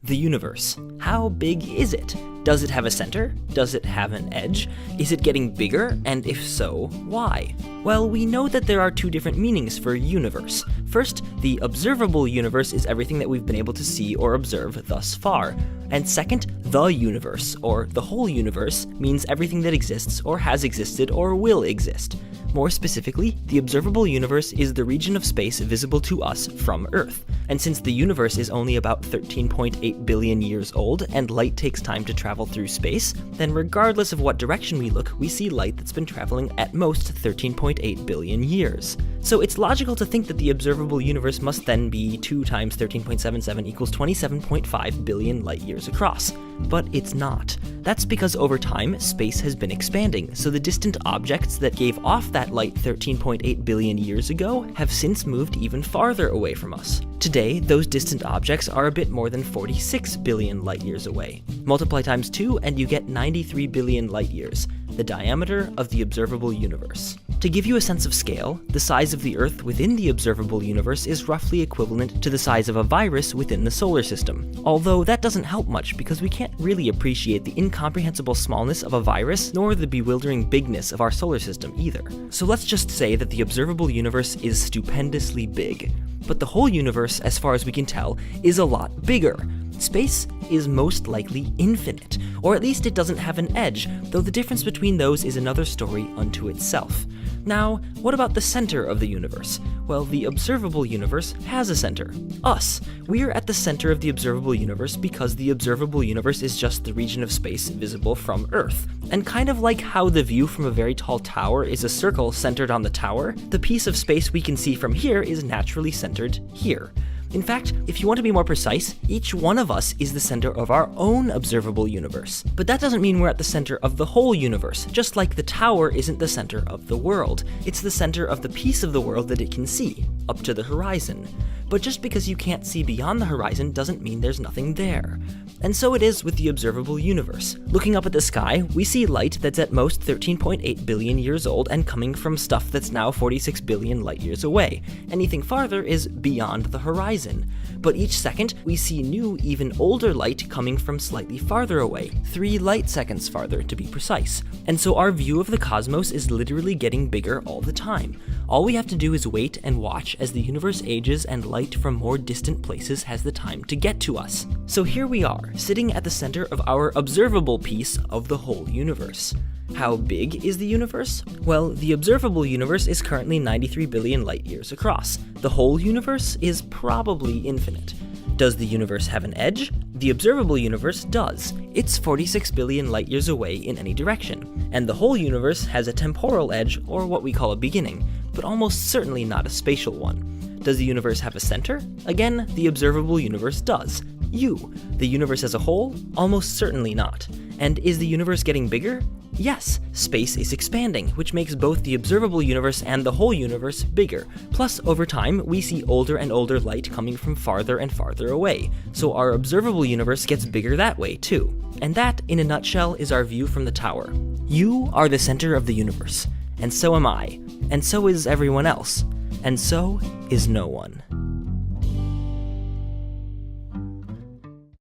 The universe. How big is it? Does it have a center? Does it have an edge? Is it getting bigger? And if so, why? Well, we know that there are two different meanings for universe. First, the observable universe is everything that we've been able to see or observe thus far. And second, the universe, or the whole universe, means everything that exists or has existed or will exist. More specifically, the observable universe is the region of space visible to us from Earth. And since the universe is only about 13.8 billion years old, and light takes time to travel through space, then regardless of what direction we look, we see light that's been traveling at most 13.8 billion years. So it's logical to think that the observable universe must then be 2 times 13.77 equals 27.5 billion light years across. But it's not. That's because over time, space has been expanding, so the distant objects that gave off that light 13.8 billion years ago have since moved even farther away from us. Today, those distant objects are a bit more than 46 billion light years away. Multiply times 2 and you get 93 billion light years, the diameter of the observable universe. To give you a sense of scale, the size of the Earth within the observable universe is roughly equivalent to the size of a virus within the solar system. Although that doesn't help much because we can't really appreciate the incomprehensible smallness of a virus nor the bewildering bigness of our solar system either. So let's just say that the observable universe is stupendously big. But the whole universe, as far as we can tell, is a lot bigger. Space is most likely infinite, or at least it doesn't have an edge, though the difference between those is another story unto itself. Now, what about the center of the universe? Well, the observable universe has a center. Us. We're at the center of the observable universe because the observable universe is just the region of space visible from Earth. And kind of like how the view from a very tall tower is a circle centered on the tower, the piece of space we can see from here is naturally centered here. In fact, if you want to be more precise, each one of us is the center of our own observable universe. But that doesn't mean we're at the center of the whole universe, just like the tower isn't the center of the world. It's the center of the piece of the world that it can see, up to the horizon. But just because you can't see beyond the horizon doesn't mean there's nothing there. And so it is with the observable universe. Looking up at the sky, we see light that's at most 13.8 billion years old and coming from stuff that's now 46 billion light years away. Anything farther is beyond the horizon. But each second, we see new, even older light coming from slightly farther away, 3 light seconds farther to be precise. And so our view of the cosmos is literally getting bigger all the time. All we have to do is wait and watch as the universe ages and light from more distant places has the time to get to us. So here we are, sitting at the center of our observable piece of the whole universe. How big is the universe? Well, the observable universe is currently 93 billion light years across. The whole universe is probably infinite. Does the universe have an edge? The observable universe does. It's 46 billion light years away in any direction. And the whole universe has a temporal edge, or what we call a beginning, but almost certainly not a spatial one. Does the universe have a center? Again, the observable universe does. You. The universe as a whole? Almost certainly not. And is the universe getting bigger? Yes, space is expanding, which makes both the observable universe and the whole universe bigger. Plus, over time, we see older and older light coming from farther and farther away, so our observable universe gets bigger that way too. And that, in a nutshell, is our view from the tower. You are the center of the universe, and so am I, and so is everyone else, and so is no one.